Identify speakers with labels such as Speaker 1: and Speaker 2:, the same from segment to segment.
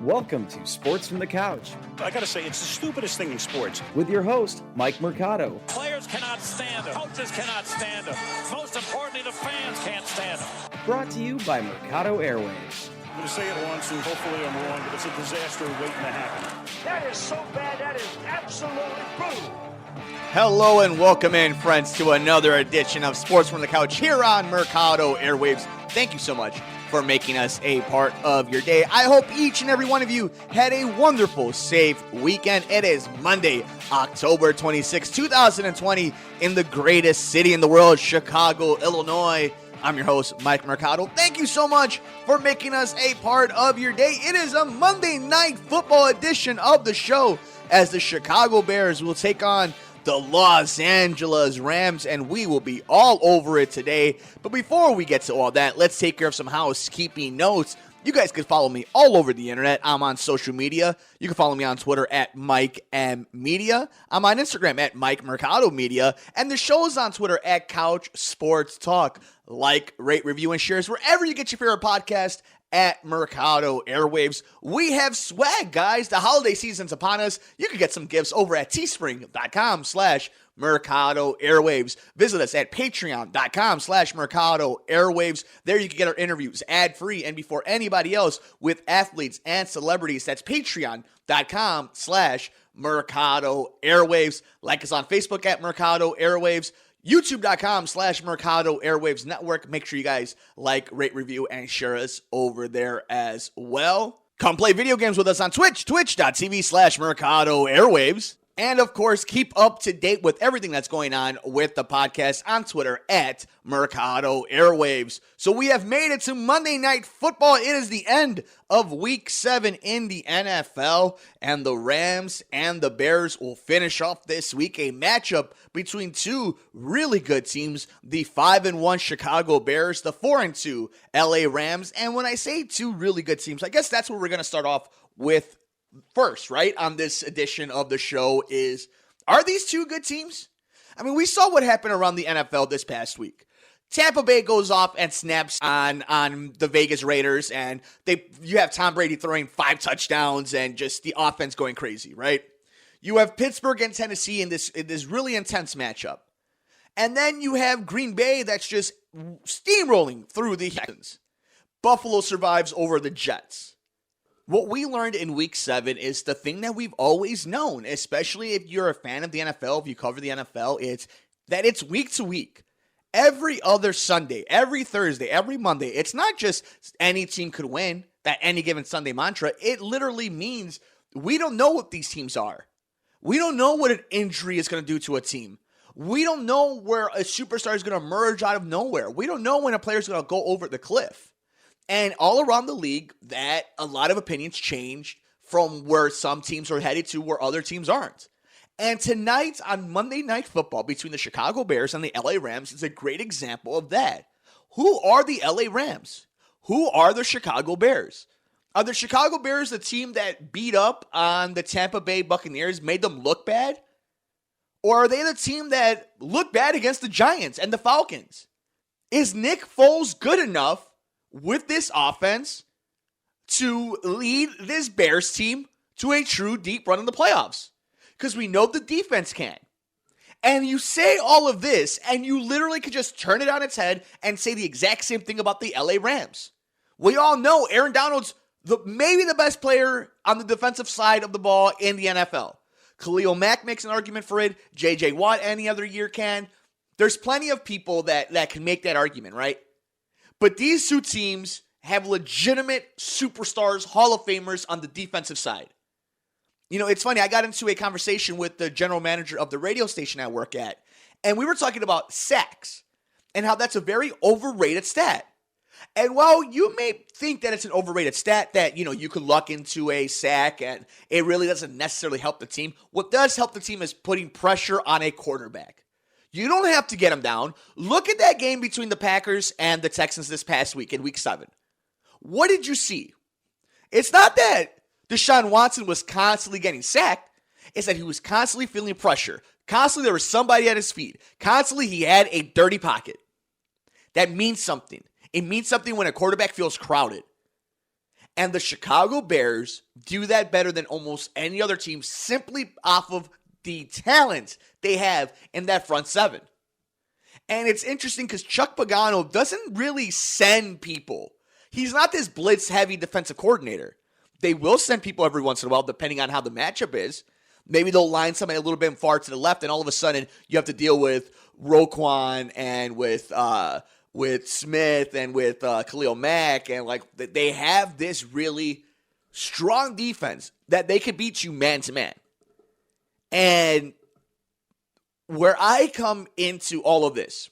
Speaker 1: Welcome to Sports from the Couch.
Speaker 2: I gotta say, it's the stupidest thing in sports.
Speaker 1: With your host, Mike Mercado.
Speaker 3: Players cannot stand him. Coaches cannot stand him. Most importantly, the fans can't stand him.
Speaker 1: Brought to you by Mercado Airwaves.
Speaker 2: I'm gonna say it once, and hopefully I'm wrong, but it's a disaster waiting to happen.
Speaker 4: That is so bad, that is absolutely brutal.
Speaker 5: Hello and welcome in, friends, to another edition of Sports from the Couch here on Mercado Airwaves. Thank you so much for making us a part of your day. I hope each and every one of you had a wonderful, safe weekend. It is Monday, October 26, 2020, in the greatest city in the world, Chicago, Illinois. I'm your host, Mike Mercado. Thank you so much for making us a part of your day. It is a Monday night football edition of the show as the Chicago Bears will take on the Los Angeles Rams, and we will be all over it today. But before we get to all that, let's take care of some housekeeping notes. You guys can follow me all over the internet. I'm on social media. You can follow me on Twitter at Mike M Media. I'm on Instagram at Mike Mercado Media. And the show is on Twitter at Couch Sports Talk. Like, rate, review, and shares wherever you get your favorite podcast at Mercado Airwaves. We have swag, guys. The holiday season's upon us. You can get some gifts over at teespring.com/Mercado Airwaves. Visit us at patreon.com/Mercado Airwaves. There you can get our interviews ad-free and before anybody else with athletes and celebrities. That's patreon.com/Mercado Airwaves. Like us on Facebook at Mercado Airwaves. YouTube.com/Mercado Airwaves Network. Make sure you guys like, rate, review, and share us over there as well. Come play video games with us on Twitch, twitch.tv/Mercado Airwaves. And of course, keep up to date with everything that's going on with the podcast on Twitter at Mercado Airwaves. So we have made it to Monday Night Football. It is the end of Week 7 in the NFL, and the Rams and the Bears will finish off this week. A matchup between two really good teams, the 5-1 Chicago Bears, the 4-2 LA Rams. And when I say two really good teams, I guess that's where we're going to start off with first, right, on this edition of the show is, are these two good teams? I mean, we saw what happened around the NFL this past week. Tampa Bay goes off and snaps on the Vegas Raiders, and you have Tom Brady throwing 5 touchdowns and just the offense going crazy, right? You have Pittsburgh and Tennessee in this really intense matchup. And then you have Green Bay that's just steamrolling through the Texans. Buffalo survives over the Jets. What we learned in Week 7 is the thing that we've always known, especially if you're a fan of the NFL, if you cover the NFL, it's that it's week to week. Every other Sunday, every Thursday, every Monday, it's not just any team could win, that any given Sunday mantra. It literally means we don't know what these teams are. We don't know what an injury is going to do to a team. We don't know where a superstar is going to emerge out of nowhere. We don't know when a player is going to go over the cliff. And all around the league, that a lot of opinions changed from where some teams are headed to where other teams aren't. And tonight on Monday Night Football between the Chicago Bears and the LA Rams is a great example of that. Who are the LA Rams? Who are the Chicago Bears? Are the Chicago Bears the team that beat up on the Tampa Bay Buccaneers, made them look bad? Or are they the team that looked bad against the Giants and the Falcons? Is Nick Foles good enough with this offense to lead this Bears team to a true deep run in the playoffs? Because we know the defense can. And you say all of this, and you literally could just turn it on its head and say the exact same thing about the LA Rams. We all know Aaron Donald's maybe the best player on the defensive side of the ball in the NFL. Khalil Mack makes an argument for it. J.J. Watt any other year can. There's plenty of people that can make that argument, right? But these two teams have legitimate superstars, Hall of Famers on the defensive side. You know, it's funny. I got into a conversation with the general manager of the radio station I work at, and we were talking about sacks and how that's a very overrated stat. And while you may think that it's an overrated stat, that, you know, you could luck into a sack and it really doesn't necessarily help the team, what does help the team is putting pressure on a quarterback. You don't have to get them down. Look at that game between the Packers and the Texans this past week in Week 7. What did you see? It's not that Deshaun Watson was constantly getting sacked. It's that he was constantly feeling pressure. Constantly there was somebody at his feet. Constantly he had a dirty pocket. That means something. It means something when a quarterback feels crowded. And the Chicago Bears do that better than almost any other team simply off of the talent they have in that front seven. And it's interesting because Chuck Pagano doesn't really send people. He's not this blitz-heavy defensive coordinator. They will send people every once in a while, depending on how the matchup is. Maybe they'll line somebody a little bit far to the left, and all of a sudden you have to deal with Roquan and with Smith and with Khalil Mack, and like they have this really strong defense that they could beat you man to man. And where I come into all of this,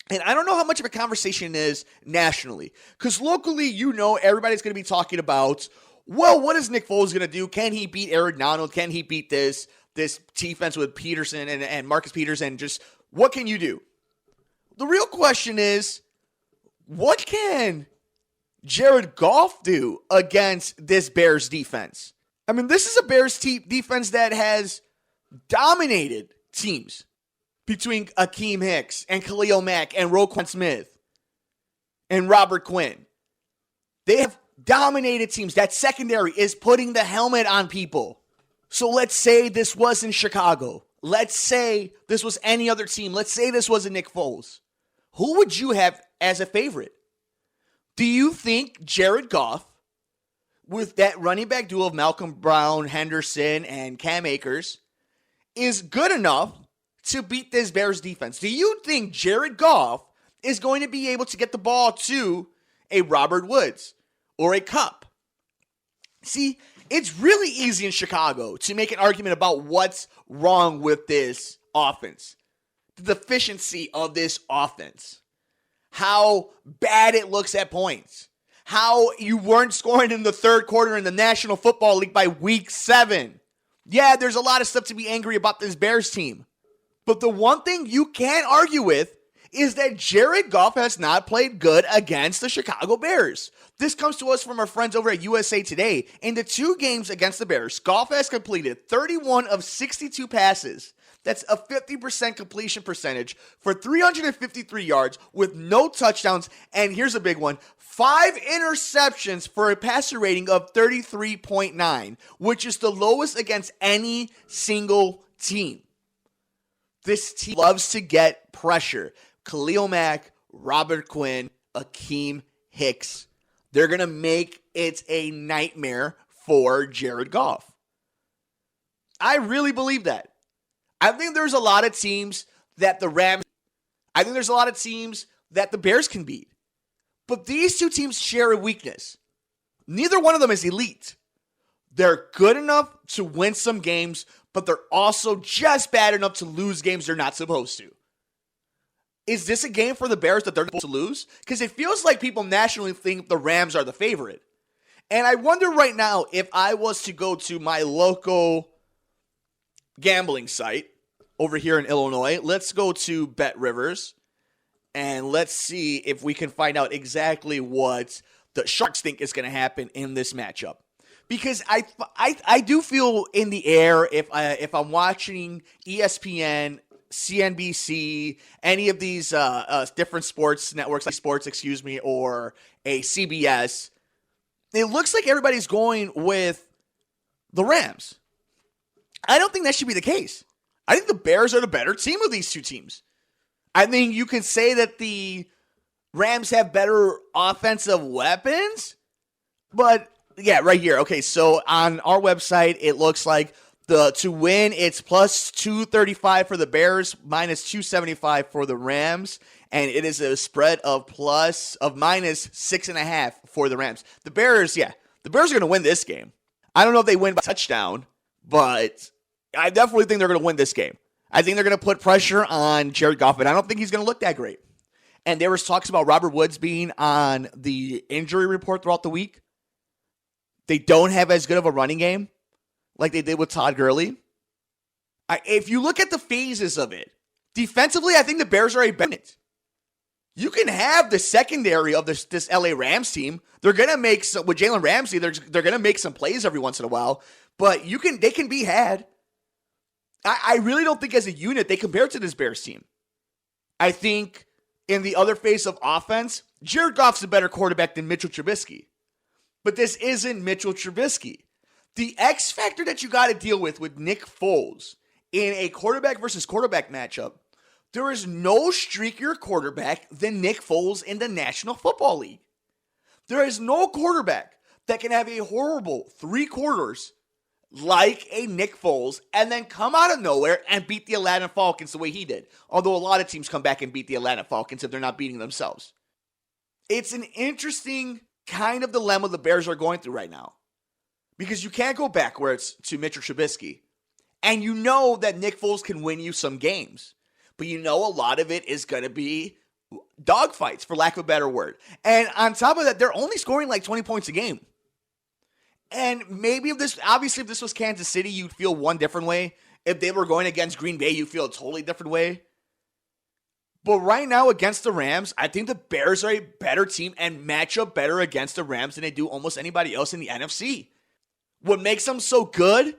Speaker 5: and I don't know how much of a conversation it is nationally, because locally, everybody's going to be talking about, well, what is Nick Foles going to do? Can he beat Aaron Donald? Can he beat this defense with Peterson and Marcus Peters? And just what can you do? The real question is, what can Jared Goff do against this Bears defense? I mean, this is a Bears defense that has dominated teams between Akeem Hicks and Khalil Mack and Roquan Smith and Robert Quinn. They have dominated teams. That secondary is putting the helmet on people. So let's say this was in Chicago. Let's say this was any other team. Let's say this was a Nick Foles. Who would you have as a favorite? Do you think Jared Goff, with that running back duo of Malcolm Brown, Henderson, and Cam Akers, is good enough to beat this Bears defense? Do you think Jared Goff is going to be able to get the ball to a Robert Woods or a Kupp? See, it's really easy in Chicago to make an argument about what's wrong with this offense, the deficiency of this offense, how bad it looks at points, how you weren't scoring in the third quarter in the National Football League by week 7. Yeah, there's a lot of stuff to be angry about this Bears team. But the one thing you can't argue with is that Jared Goff has not played good against the Chicago Bears. This comes to us from our friends over at USA Today. In the 2 games against the Bears, Goff has completed 31 of 62 passes. That's a 50% completion percentage for 353 yards with no touchdowns. And here's a big one: 5 interceptions for a passer rating of 33.9, which is the lowest against any single team. This team loves to get pressure. Khalil Mack, Robert Quinn, Akeem Hicks. They're going to make it a nightmare for Jared Goff. I really believe that. I think there's a lot of teams that the Bears can beat. But these two teams share a weakness. Neither one of them is elite. They're good enough to win some games, but they're also just bad enough to lose games they're not supposed to. Is this a game for the Bears that they're supposed to lose? Because it feels like people nationally think the Rams are the favorite. And I wonder right now, if I was to go to my local gambling site over here in Illinois, let's go to Bet Rivers, and let's see if we can find out exactly what the Sharks think is going to happen in this matchup. Because I do feel in the air if I'm watching ESPN, CNBC, any of these different sports networks, or a CBS, it looks like everybody's going with the Rams. I don't think that should be the case. I think the Bears are the better team of these two teams. I think you can say that the Rams have better offensive weapons, but yeah, right here. Okay, so on our website, it looks like to win, it's plus 235 for the Bears, minus 275 for the Rams, and it is a spread of minus 6.5 for the Rams. The Bears are going to win this game. I don't know if they win by touchdown, but I definitely think they're going to win this game. I think they're going to put pressure on Jared Goff, but I don't think he's going to look that great. And there was talks about Robert Woods being on the injury report throughout the week. They don't have as good of a running game like they did with Todd Gurley. If you look at the phases of it, defensively, I think the Bears are a better. You can have the secondary of this LA Rams team. They're going to make some, with Jalen Ramsey, they're going to make some plays every once in a while, but they can be had. I really don't think as a unit they compare to this Bears team. I think in the other phase of offense, Jared Goff's a better quarterback than Mitchell Trubisky. But this isn't Mitchell Trubisky. The X factor that you got to deal with Nick Foles in a quarterback versus quarterback matchup, there is no streakier quarterback than Nick Foles in the National Football League. There is no quarterback that can have a horrible 3 quarters like a Nick Foles and then come out of nowhere and beat the Atlanta Falcons the way he did. Although a lot of teams come back and beat the Atlanta Falcons if they're not beating themselves. It's an interesting kind of dilemma the Bears are going through right now. Because you can't go backwards to Mitchell Trubisky. And you know that Nick Foles can win you some games. But you know a lot of it is going to be dogfights, for lack of a better word. And on top of that, they're only scoring like 20 points a game. And maybe if this was Kansas City, you'd feel one different way. If they were going against Green Bay, you'd feel a totally different way. But right now against the Rams, I think the Bears are a better team and match up better against the Rams than they do almost anybody else in the NFC. What makes them so good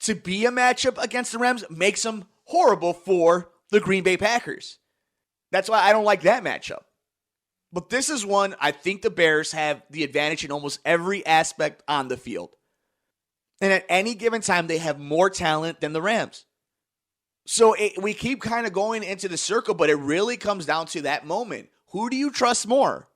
Speaker 5: to be a matchup against the Rams makes them horrible for the Green Bay Packers. That's why I don't like that matchup. But this is one I think the Bears have the advantage in almost every aspect on the field. And at any given time, they have more talent than the Rams. So we keep kind of going into the circle, but it really comes down to that moment. Who do you trust more?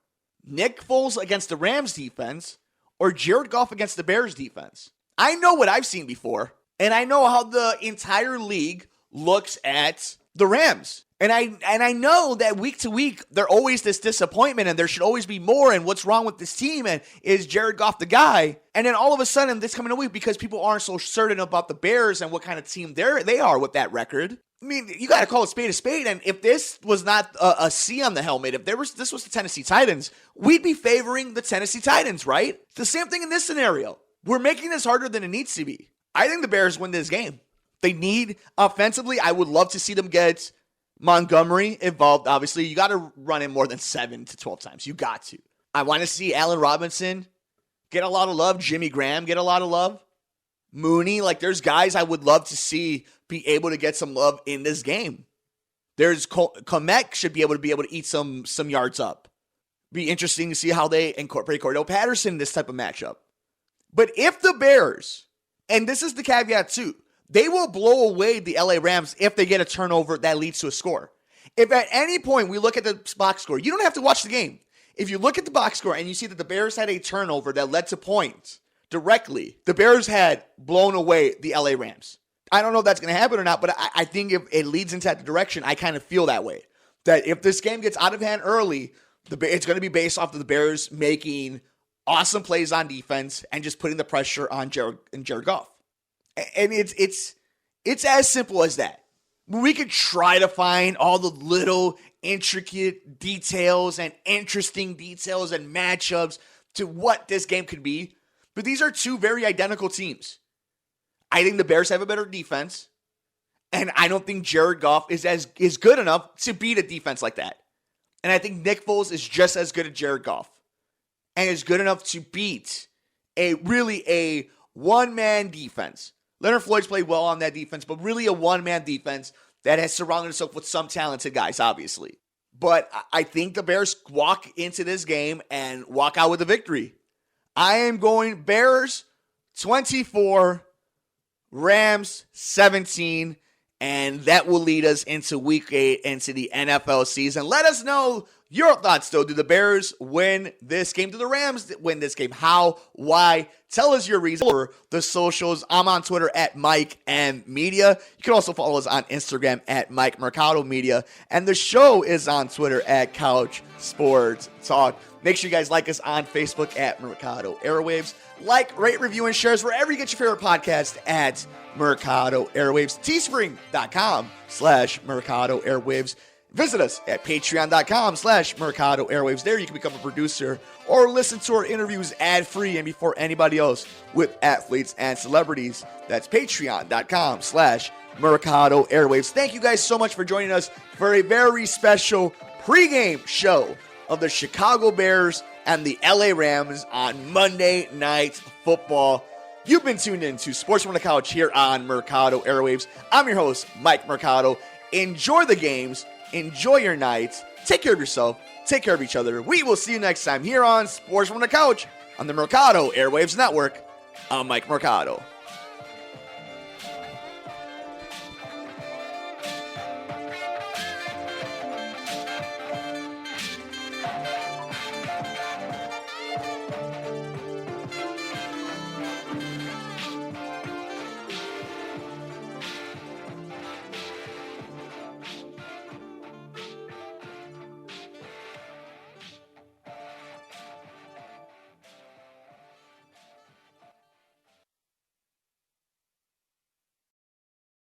Speaker 5: Nick Foles against the Rams defense or Jared Goff against the Bears defense? I know what I've seen before, and I know how the entire league looks at the Rams. And I know that week to week, they're always this disappointment and there should always be more and what's wrong with this team and is Jared Goff the guy? And then all of a sudden this coming a week because people aren't so certain about the Bears and what kind of team they are with that record. I mean, you got to call a spade. And if this was not a C on the helmet, if this was the Tennessee Titans, we'd be favoring the Tennessee Titans, right? The same thing in this scenario. We're making this harder than it needs to be. I think the Bears win this game. They need offensively. I would love to see them get Montgomery involved. Obviously, you got to run him more than 7 to 12 times. You got to. I want to see Allen Robinson get a lot of love. Jimmy Graham get a lot of love. Mooney, there's guys I would love to see be able to get some love in this game. There's Komek should be able to eat some yards up. Be interesting to see how they incorporate Cordell Patterson in this type of matchup. But if the Bears, and this is the caveat too, they will blow away the LA Rams if they get a turnover that leads to a score. If at any point we look at the box score, you don't have to watch the game. If you look at the box score and you see that the Bears had a turnover that led to points directly, the Bears had blown away the LA Rams. I don't know if that's going to happen or not, but I think if it leads into that direction, I kind of feel that way. That if this game gets out of hand early, it's going to be based off of the Bears making awesome plays on defense and just putting the pressure on Jared Goff. And it's as simple as that. We could try to find all the little intricate details and interesting details and matchups to what this game could be, but these are two very identical teams. I think the Bears have a better defense, and I don't think Jared Goff is good enough to beat a defense like that. And I think Nick Foles is just as good as Jared Goff and is good enough to beat a one-man defense. Leonard Floyd's played well on that defense, but really a one-man defense that has surrounded itself with some talented guys, obviously. But I think the Bears walk into this game and walk out with a victory. I am going Bears 24, Rams 17, and that will lead us into week 8, into the NFL season. Let us know your thoughts, though. Do the Bears win this game? Do the Rams win this game? How? Why? Tell us your reason for the socials. I'm on Twitter at MikeMMedia. You can also follow us on Instagram at Mike Mercado Media. And the show is on Twitter at Couch Sports Talk. Make sure you guys like us on Facebook at Mercado Airwaves. Like, rate, review, and shares wherever you get your favorite podcast at Mercado Airwaves. Teespring.com/Mercado Airwaves. Visit us at patreon.com/Mercado Airwaves. There you can become a producer or listen to our interviews ad-free and before anybody else with athletes and celebrities. That's patreon.com/Mercado Airwaves. Thank you guys so much for joining us for a very special pregame show of the Chicago Bears and the LA Rams on Monday Night Football. You've been tuned in to Sports from the Couch here on Mercado Airwaves. I'm your host, Mike Mercado. Enjoy the games. Enjoy your nights. Take care of yourself. Take care of each other. We will see you next time here on Sports from the Couch. on the Mercado Airwaves Network. I'm Mike Mercado.